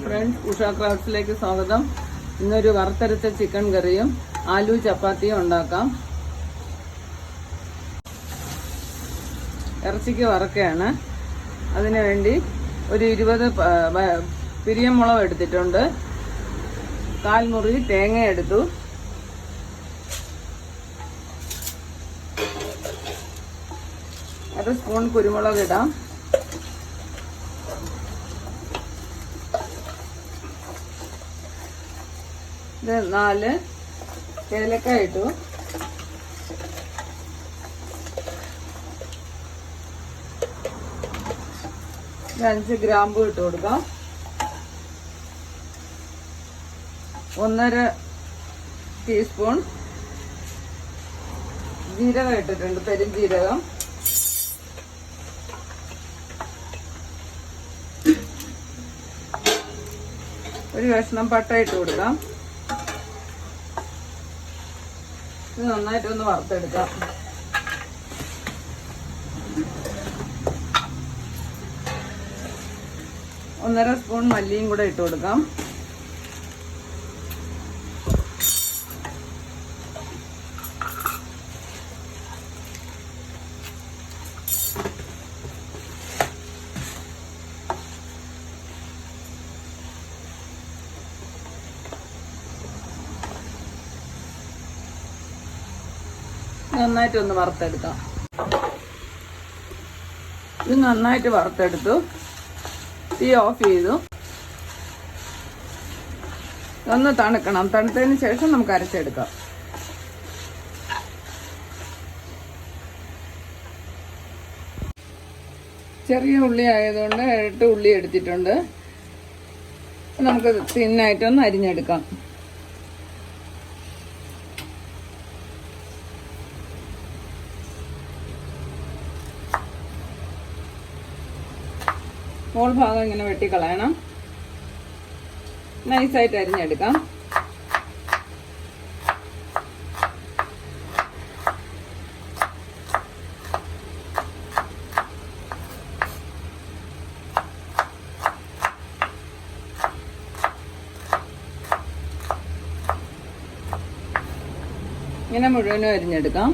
Friends, Usha ക്രാഫ്റ്റ്സിലേക്ക് സ്വാഗതം. ഇന്നൊരു വറുത്തരച്ച ചിക്കൻ കറിയും ആലു ചപ്പാത്തിയും ഉണ്ടാക്കാം. ഇറച്ചിക്ക് വറക്കുകയാണ്. അതിനുവേണ്ടി ഒരു 20 പിരിയമുളക് എടുത്തിട്ടുണ്ട്. 1/4 മുറി തേങ്ങ എടുത്തു. അര സ്പൂൺ കുരുമുളക് ഇടാം. ഇത് 4 ഏലക്ക ഇട്ടു. ഇത് 5 ഗ്രാമ്പു ഇട്ട് കൊടുക്കാം. 1.5 ടീസ്പൂൺ ജീരകം ഇട്ടിട്ടുണ്ട്, പെരുംജീരകം. ഒരു കഷ്ണം പട്ട ഇട്ട് കൊടുക്കാം. ഇത് നന്നായിട്ടൊന്ന് വറുത്തെടുക്കാം. ഒന്നര സ്പൂൺ മല്ലിയും കൂടെ ഇട്ട് കൊടുക്കാം. നന്നായിട്ടൊന്ന് വറുത്തെടുക്കാം. ഇത് നന്നായിട്ട് വറുത്തെടുത്തു. തീ ഓഫ് ചെയ്തു. ഒന്ന് തണുക്കണം. തണുത്തതിന് ശേഷം നമുക്ക് അരച്ചെടുക്കാം. ചെറിയ ഉള്ളി ആയതുകൊണ്ട് 8 ഉള്ളി എടുത്തിട്ടുണ്ട്. നമുക്ക് തിന്നായിട്ടൊന്ന് അരിഞ്ഞെടുക്കാം. മോൾ ഭാഗം ഇങ്ങനെ വെട്ടിക്കളയണം. നൈസായിട്ട് അരിഞ്ഞെടുക്കാം. ഇങ്ങനെ മുഴുവനും അരിഞ്ഞെടുക്കാം.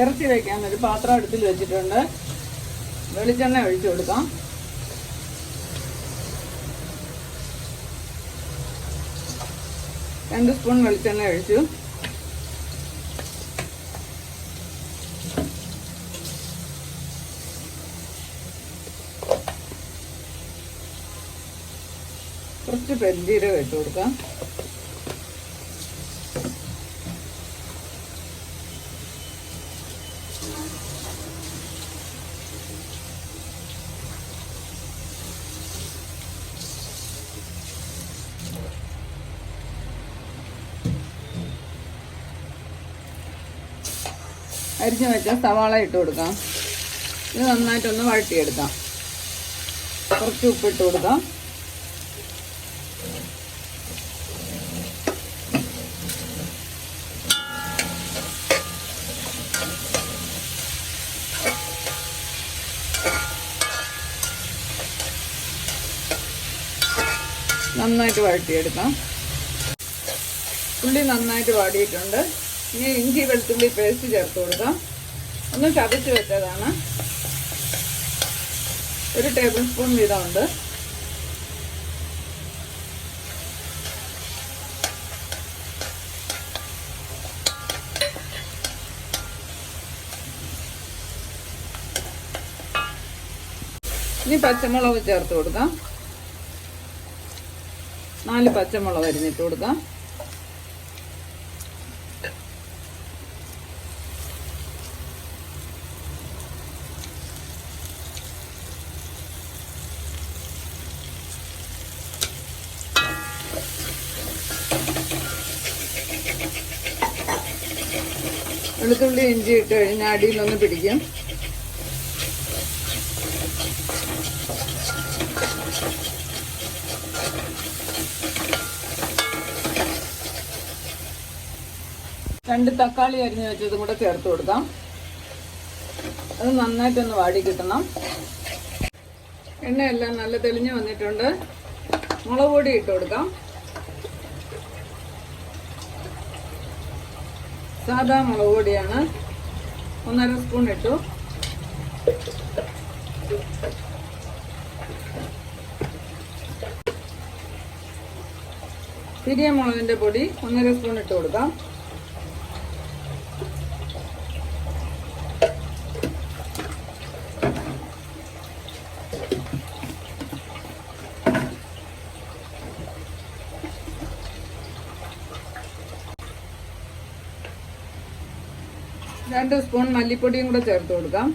ഇറച്ചി വയ്ക്കാൻ ഒരു പാത്രം അടുപ്പിൽ വെച്ചിട്ടുണ്ട്. വെളിച്ചെണ്ണ ഒഴിച്ചു കൊടുക്കാം. രണ്ട് സ്പൂൺ വെളിച്ചെണ്ണ ഒഴിച്ചു. കുറച്ച് പെരുംജീരകം ഇട്ട് കൊടുക്കാം. അരിഞ്ഞു വെച്ച സവാള ഇട്ട് കൊടുക്കാം. ഇത് നന്നായിട്ടൊന്ന് വഴട്ടിയെടുക്കാം. കുറച്ച് ഉപ്പിട്ട് കൊടുക്കാം. നന്നായിട്ട് വഴട്ടിയെടുക്കാം. ഉള്ളി നന്നായിട്ട് വാടിയിട്ടുണ്ട്. ഇനി ഇഞ്ചി വെളുത്തുള്ളി പേസ്റ്റ് ചേർത്ത് കൊടുക്കാം. ഒന്ന് ചതച്ച് വെച്ചതാണ്. 1 ടേബിൾ സ്പൂൺ വീതമുണ്ട്. ഇനി പച്ചമുളക് ചേർത്ത് കൊടുക്കാം. 4 പച്ചമുളക് അരിഞ്ഞിട്ട് കൊടുക്കാം. വെളുത്തുള്ളി ഇഞ്ചി ഇട്ട് കഴിഞ്ഞാൽ അടിയിലൊന്ന് പിടിക്കും. രണ്ട് തക്കാളി അരിഞ്ഞ് വെച്ചതും കൂടെ ചേർത്ത് കൊടുക്കാം. അത് നന്നായിട്ടൊന്ന് വാടി കിട്ടണം. എണ്ണയെല്ലാം നല്ല തെളിഞ്ഞ് വന്നിട്ടുണ്ട്. മുളക് പൊടി ഇട്ട് കൊടുക്കാം. സാദാ മുളക് പൊടിയാണ്, 1.5 സ്പൂൺ ഇട്ടു. പിരിയ മുളകിന്റെ പൊടി 1.5 സ്പൂൺ ഇട്ട് കൊടുക്കാം. രണ്ട് സ്പൂൺ മല്ലിപ്പൊടിയും കൂടെ ചേർത്ത് കൊടുക്കാം.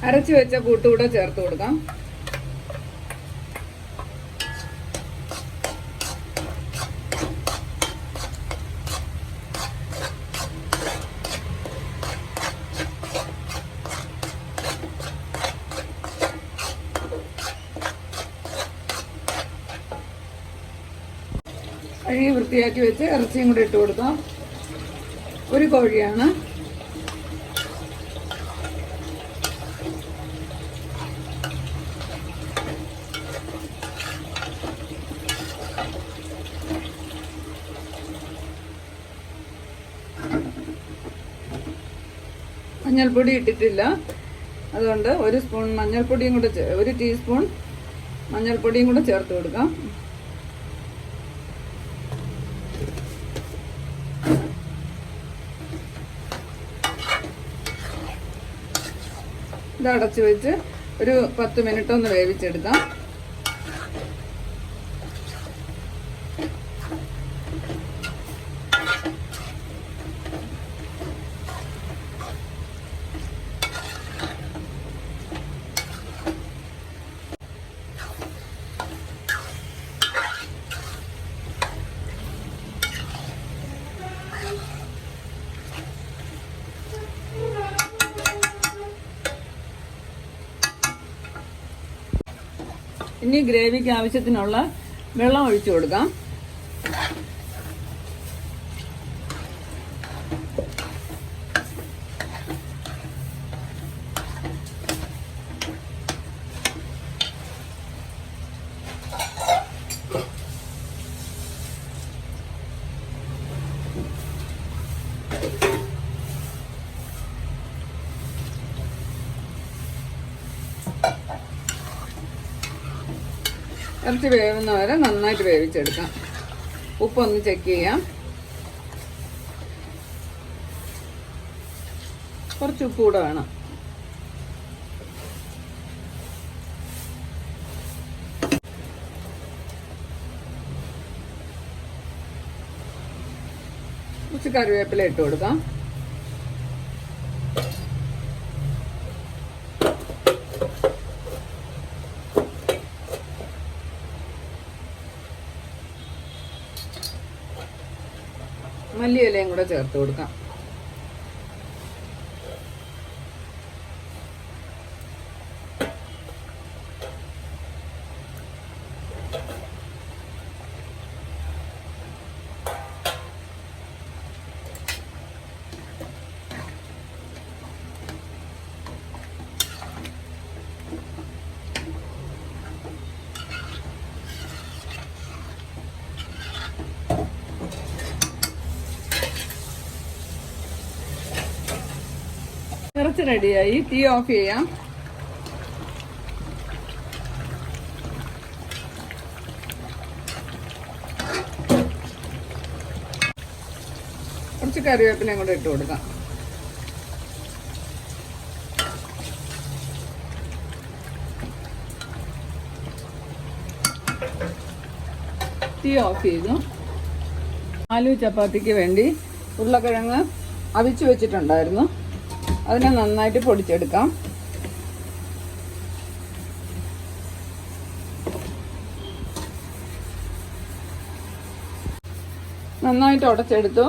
അരച്ചു വെച്ച കൂട്ടുകൂടെ ചേർത്ത് കൊടുക്കാം. കഴുകി വൃത്തിയാക്കി വെച്ച് ഇറച്ചിയും കൂടി ഇട്ട് കൊടുക്കാം. ഒരു കോഴിയാണ്. മഞ്ഞൾപ്പൊടി ഇട്ടിട്ടില്ല, അതുകൊണ്ട് 1 സ്പൂൺ മഞ്ഞൾപ്പൊടിയും കൂടെ 1 ടീസ്പൂൺ മഞ്ഞൾപ്പൊടിയും കൂടെ ചേർത്ത് കൊടുക്കാം. ഇത് അടച്ചു വെച്ച് ഒരു 10 മിനിറ്റ് ഒന്ന് വേവിച്ചെടുക്കാം. ഇനി ഗ്രേവിക്ക് ആവശ്യത്തിനുള്ള വെള്ളം ഒഴിച്ചു കൊടുക്കാം. ഇറച്ചി വേവുന്ന വരെ നന്നായിട്ട് വേവിച്ചെടുക്കാം. ഉപ്പൊന്ന് ചെക്ക് ചെയ്യാം. കുറച്ച് ഉപ്പ് കൂടെ വേണം. കുറച്ച് കറിവേപ്പില ഇട്ട് കൊടുക്കാം. മല്ലിയിലയും കൂടെ ചേർത്ത് കൊടുക്കാം. ഇറച്ചി റെഡിയായി. തീ ഓഫ് ചെയ്യാം. കുറച്ച് കറിവേപ്പിലയും കൂടെ ഇട്ട് കൊടുക്കാം. തീ ഓഫ് ചെയ്തു. ആലു ചപ്പാത്തിക്ക് വേണ്ടി ഉരുളക്കിഴങ്ങ് അവിച്ച് വെച്ചിട്ടുണ്ടായിരുന്നു. അതിനെ നന്നായിട്ട് പൊടിച്ചെടുക്കാം. നന്നായിട്ട് ഉടച്ചെടുത്തു.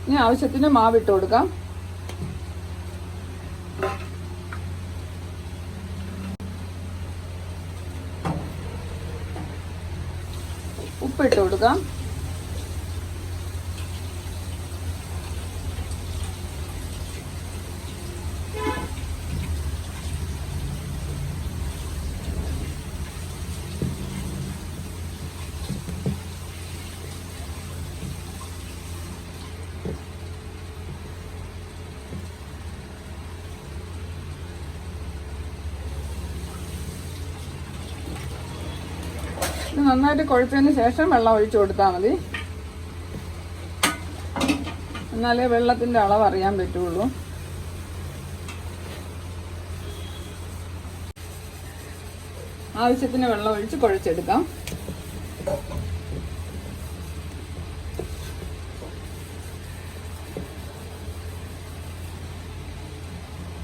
ഇനി ആവശ്യത്തിന് മാവിട്ട് കൊടുക്കാം. ഉപ്പിട്ട് കൊടുക്കാം. ഇത് നന്നായിട്ട് കുഴച്ചതിന് ശേഷം വെള്ളം ഒഴിച്ചു കൊടുത്താൽ മതി. എന്നാലേ വെള്ളത്തിന്റെ അളവ് അറിയാൻ പറ്റുള്ളൂ. ആവശ്യത്തിന് വെള്ളം ഒഴിച്ച് കുഴച്ചെടുക്കാം.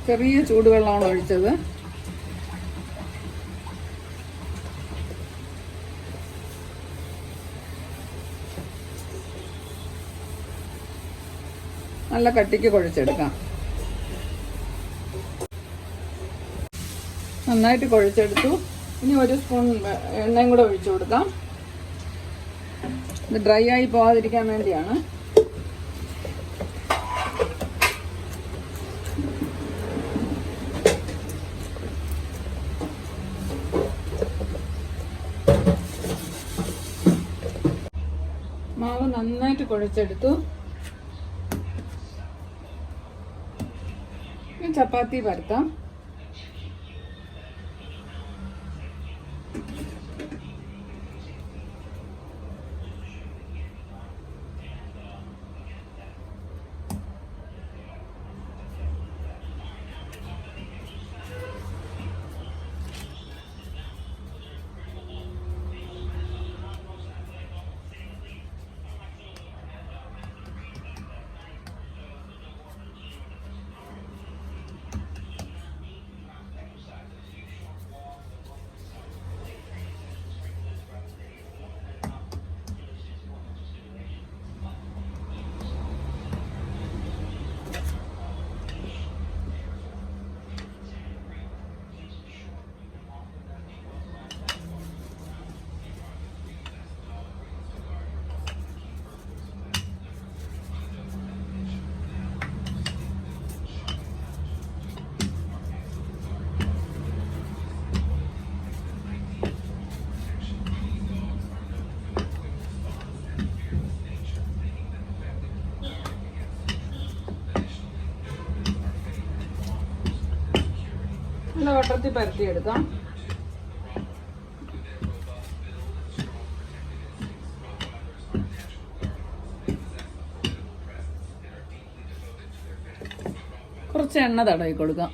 ചെറിയ ചൂടുവെള്ളമാണ് ഒഴിച്ചത്. നല്ല കട്ടിക്ക് കുഴച്ചെടുക്കാം. നന്നായിട്ട് കുഴച്ചെടുത്തു. ഇനി ഒരു സ്പൂൺ എണ്ണയും കൂടെ ഒഴിച്ചു കൊടുക്കാം. ഇത് ഡ്രൈ ആയി പോകാതിരിക്കാൻ വേണ്ടിയാണ്. മാവ് നന്നായിട്ട് കുഴച്ചെടുത്തു. ചപ്പാത്തി പരത്താം. നല്ല വട്ടത്തിൽ പരത്തിയെടുക്കാം. കുറച്ച് എണ്ണ തടവി കൊടുക്കാം.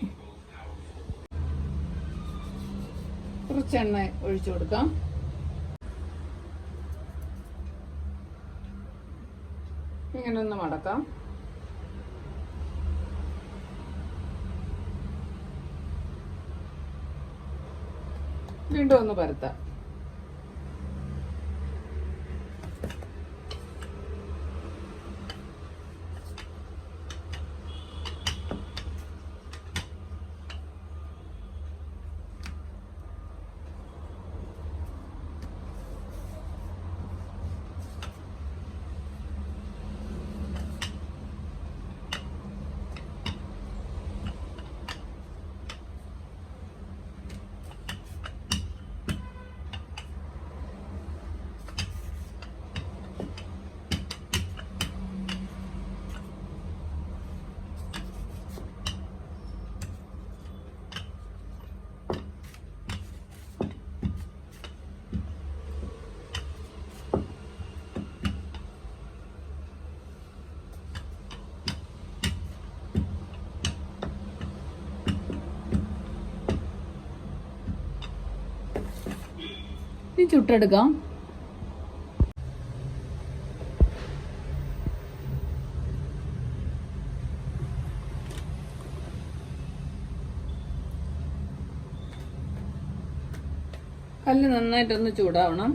കുറച്ച് എണ്ണ ഒഴിച്ചു കൊടുക്കാം. ഇങ്ങനെ ഒന്ന് മടക്കാം. വീണ്ടും ഒന്ന് പരത്താം. ഇനി ചുട്ടെടുക്കാം. കല്ല് നന്നായിട്ടൊന്ന് ചൂടാവണം.